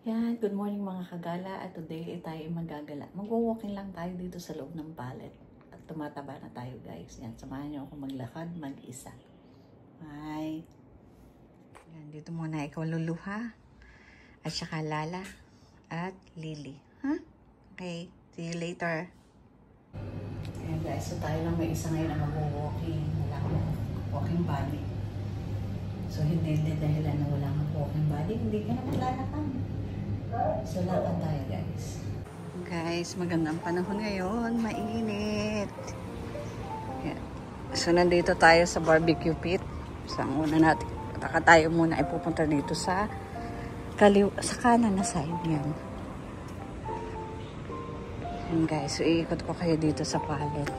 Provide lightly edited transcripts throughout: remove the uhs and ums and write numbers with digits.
Yan, good morning mga kagala at today ay tayo magagala. Mag-walking lang tayo dito sa loob ng pallet at tumataba na tayo guys. Yan, samahan niyo ako maglakad mag-isa. Hi! Yan, dito muna ikaw luluha at saka Lala at Lily. Huh? Okay, see you later. Ayan guys, so tayo lang may isa ngayon na mag-walking. Wala akong walking body. So hindi dahilan na wala akong walking body, hindi ka na maglalakad. So, lakad tayo guys. Guys, magandang panahon ngayon. Mainit. Yan. So, nandito tayo sa barbecue pit. So, ang una natin, tayo muna ay pupunta dito sa kanan na side. Yan. Yan guys, so iikot ko kayo dito sa pallet.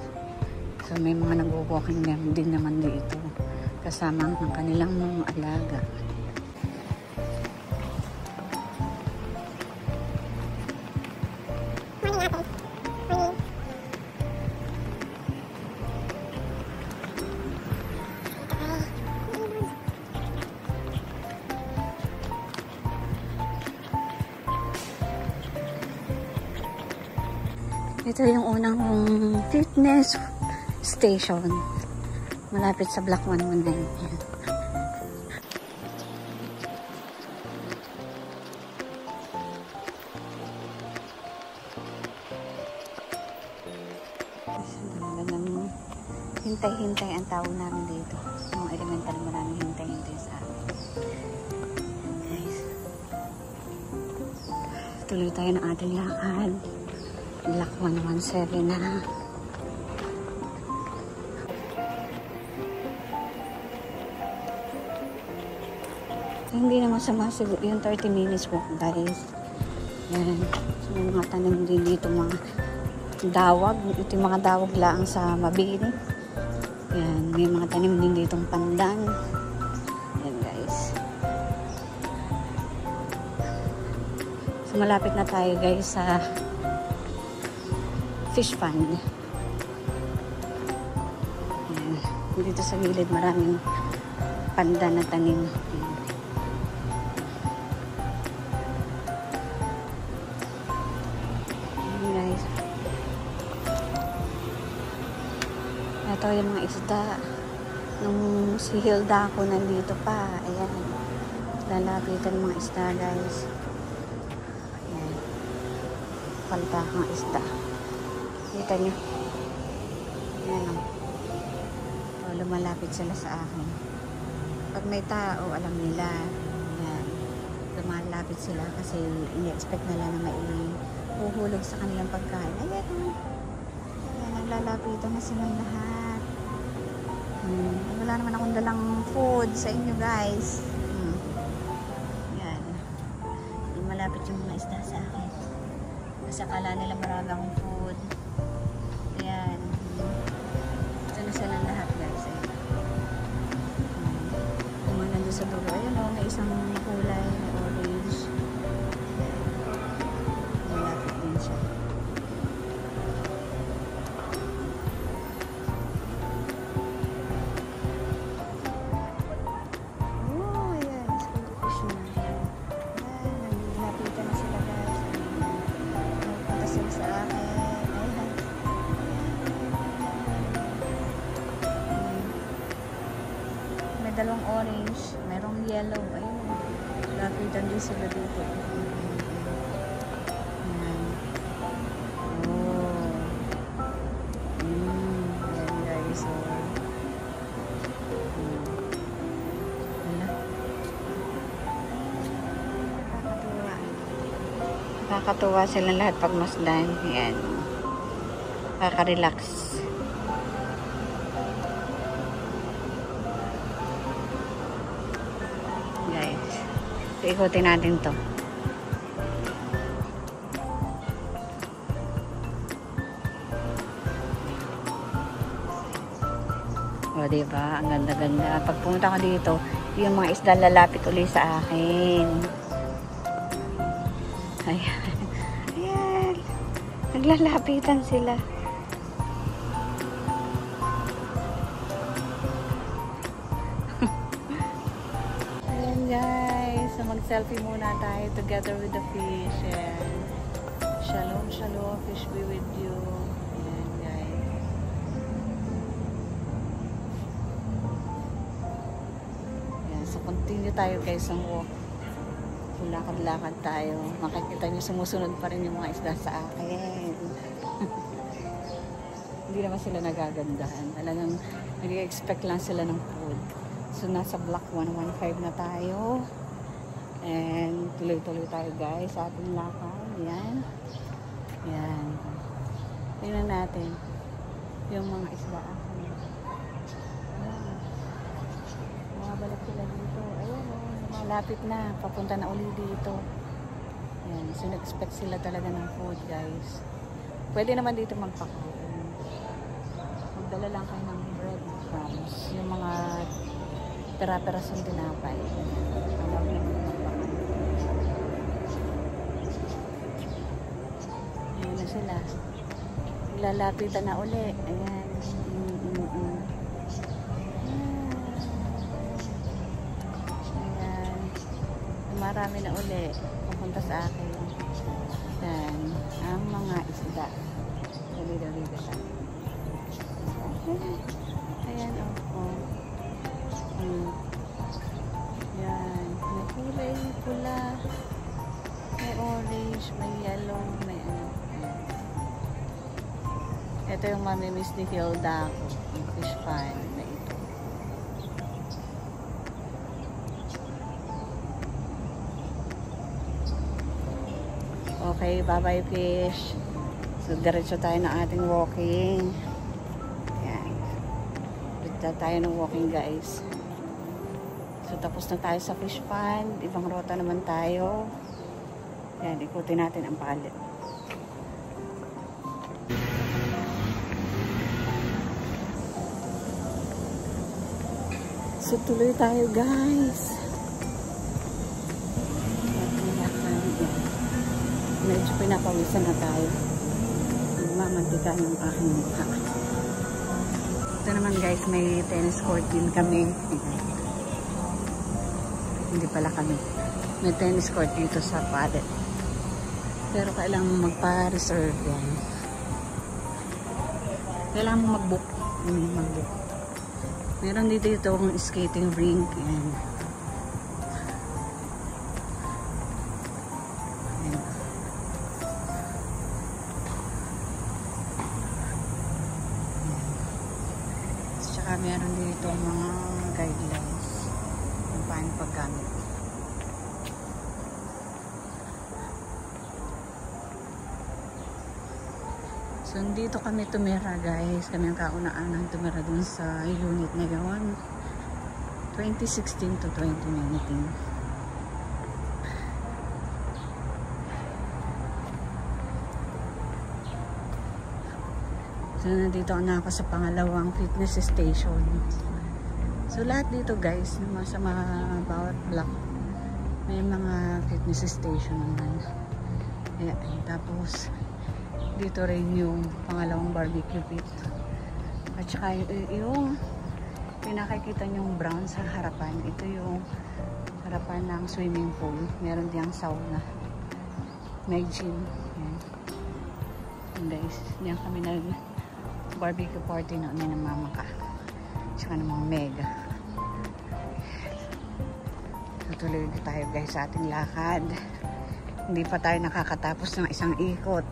So, may mga nag-walking din naman dito. Kasama ng kanilang mga alaga. Ito yung unang fitness station. Malapit sa Block 119. Hintay-hintay ang tawag namin dito. Mga elementary, maraming hintay-hintay sa amin. Guys. Tuloy tayo ng ating lakad. Block 117 na. Hindi naman sumasiguro yung 30 minutes walk guys. Yan. So, may mga tanim din dito mga dawag. Ito yung mga dawag lang sa Mabini. Yan. May mga tanim din ditong pandan. Yan guys. So malapit na tayo guys sa fish pond. Yan. Dito sa gilid maraming pandan na tanim. Yan. Guys. Ito yung mga isda. Nung si Hilda ako nandito pa. Ayan. Lalapitan ng mga isda guys. Ayan. Palta ng isda. Kita nyo. Ayan o. O, lumalapit sila sa akin. Pag may tao, alam nila. Ayan. Lumalapit sila kasi ini-expect nila na may uhulog sa kanilang pagkain. Ayan o. Ayan, naglalapitan na silang lahat. Wala naman akong dalang food sa inyo guys. Ayan. Lumalapit yung mga isda sa akin. Kasi akala nila marami akong food. Ayan. Ito na silang lahat guys. Kung nandun sa dulo. Ayan o, may isang kulay na orange. Malapit din siya. Oh, ayan. Fish na. Ayan. Napitan na sila guys. Punta sila sa akin. Ayan. May dalawang orange. Mayroong yellow. Ayun. Lapitan din sila dito. Ayan. Oh. Ayan guys. Wala. Nakakatuwa. Nakakatuwa sila lahat pag masdan. Ayan. Nakaka-relax. Guys. Ikutin natin to. O, diba? Ang ganda-ganda. Pag pumunta ko dito, yung mga isda lalapit ulit sa akin. Ayan. Ayan. Naglalapitan sila. Ayan guys. So mag-selfie muna tayo together with the fish. Ayan. Shalom, shalom. Fish be with you. Ayan, guys. Ayan, so continue tayo guys ang walk. Lakad-lakad tayo. Makikita nyo sumusunod pa rin yung mga isda sa akin. Hindi naman sila nagagandahan. Talagang nag-expect lang sila ng food. So nasa block 115 na tayo. And tuloy-tuloy tayo guys sa ating lakad. Yan. Yan. Tingnan natin yung mga isda. Ayan. Bumabalik sila dito. Ayan o. Malapit na. Papunta na uli dito. Ayan. So nag-expect sila talaga ng food guys. Pwede naman dito magpakain. Magdala lang kayo ng bread crumbs. Yung mga pera-perasong tinapay. Alam na magpakain. Ayan na sila. Lalapitan na uli. Ayan. Ayan. Marami na uli. Pupunta sa akin. Ayan. Ang mga isda. Dali-dali ka. Ayan o. Ayan. May kulay, pula. May orange, may yellow, may ano. Ito yung mamimiss ni Hilda, yung fish pan na ito. Okay, bye-bye fish. So, diretso tayo ng ating walking. Ayan. Diretso tayo ng walking guys. So, tapos na tayo sa fish pond. Ibang rota naman tayo. Ayan, ikutin natin ang palit. So, tuloy tayo guys. Medyo pinapawisan na tayo. Nagmamantika ng aking mukha. Ito naman guys, may tennis court din kami. Hindi pala kami. May tennis court dito sa Padet. Pero kailangan magpa-reserve yan. Kailangan mag-book. Mag-book. Meron dito itong skating rink. Ayan. Ayan. Tsaka meron dito mga guidelines kung paano paggamit. So, dito kami tumira guys. Kami ang kauna-anang tumira dun sa unit na yun. 2016 to 2019. So, nandito na ako sa pangalawang fitness station. So, lahat dito guys, sa mga bawat block, may mga fitness station naman. Ayan, tapos, dito rin yung pangalawang barbecue pit. At saka yung pinakikita nyong brown sa harapan, ito yung harapan ng swimming pool. Meron diyang sauna. May gym. Ayan. And guys, diyan kami nag barbecue party noon ng mama ka. At saka ng mga mega. Tutuloy tayo guys sa ating lakad. Hindi pa tayo nakakatapos ng isang ikot.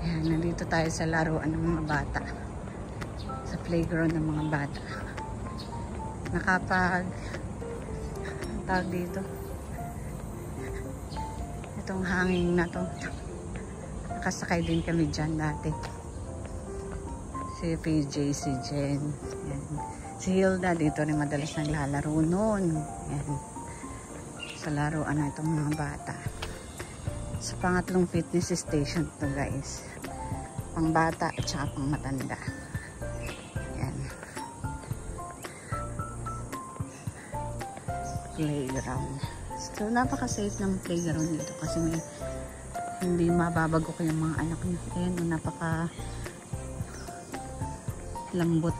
Ayan, nandito tayo sa laruan ng mga bata. Sa playground ng mga bata. Nakapag tawag dito. Itong hanging na to. Nakasakay din kami dyan dati. Si PJ, si Jen. Ayan. Si Hilda dito rin madalas naglalaro noon. Ayan. Sa laruan na itong mga bata. Sa pangatlong fitness station to guys. Pang bata at saka pang matanda. Ayan. Playground. So napaka-safe ng playground dito kasi hindi mababago ko yung mga anak niya. Ayan, napaka lambot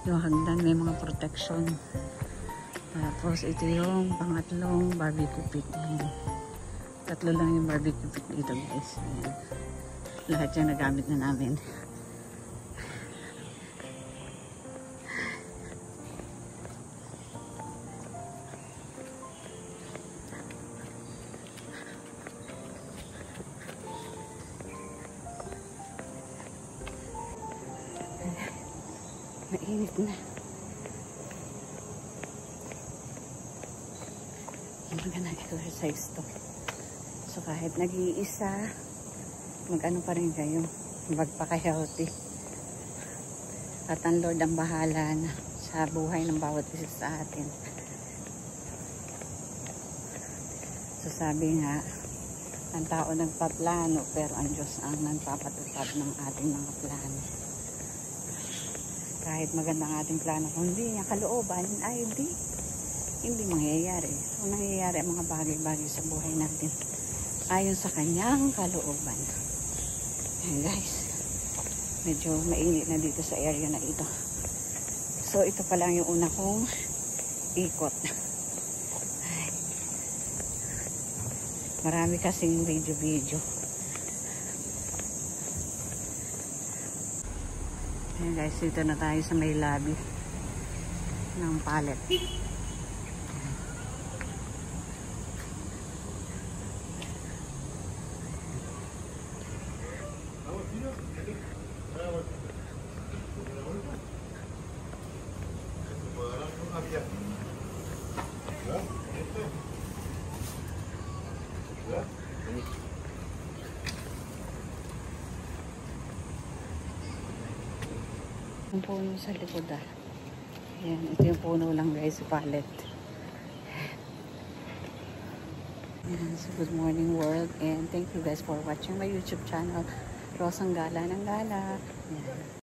yung hagdan, may mga protection. Tapos ito yung pangatlong barbecue pit. Ayan. Tatlo lang yung barbecue pit dito guys. Ayan. Lahat yan nagamit na namin. Mainit na. Magandang exercise to. So kahit nag-iisa, mag-ano pa rin kayo, magpaka-healthy. At ang Lord ang bahala na sa buhay ng bawat isa sa atin. So sabi nga, ang tao nagpaplano, pero ang Diyos ang nagpapatupad ng ating mga plano. Kahit magandang ating plano, kung hindi niya kalooban, ay hindi mangyayari. So nangyayari ang mga bagay-bagay sa buhay natin ayon sa kanyang kalooban. Ayan guys, medyo mainit na dito sa area na ito. So ito pa lang yung una kong ikot. Ay, marami kasing video. Ayan guys, dito na tayo sa may lobby ng pallet. Yung puno sa likod Ayan, ito yung puno lang guys, pallet. Ayan, so good morning world, and thank you guys for watching my YouTube channel, Rosang Gala ng Gala. Ayan.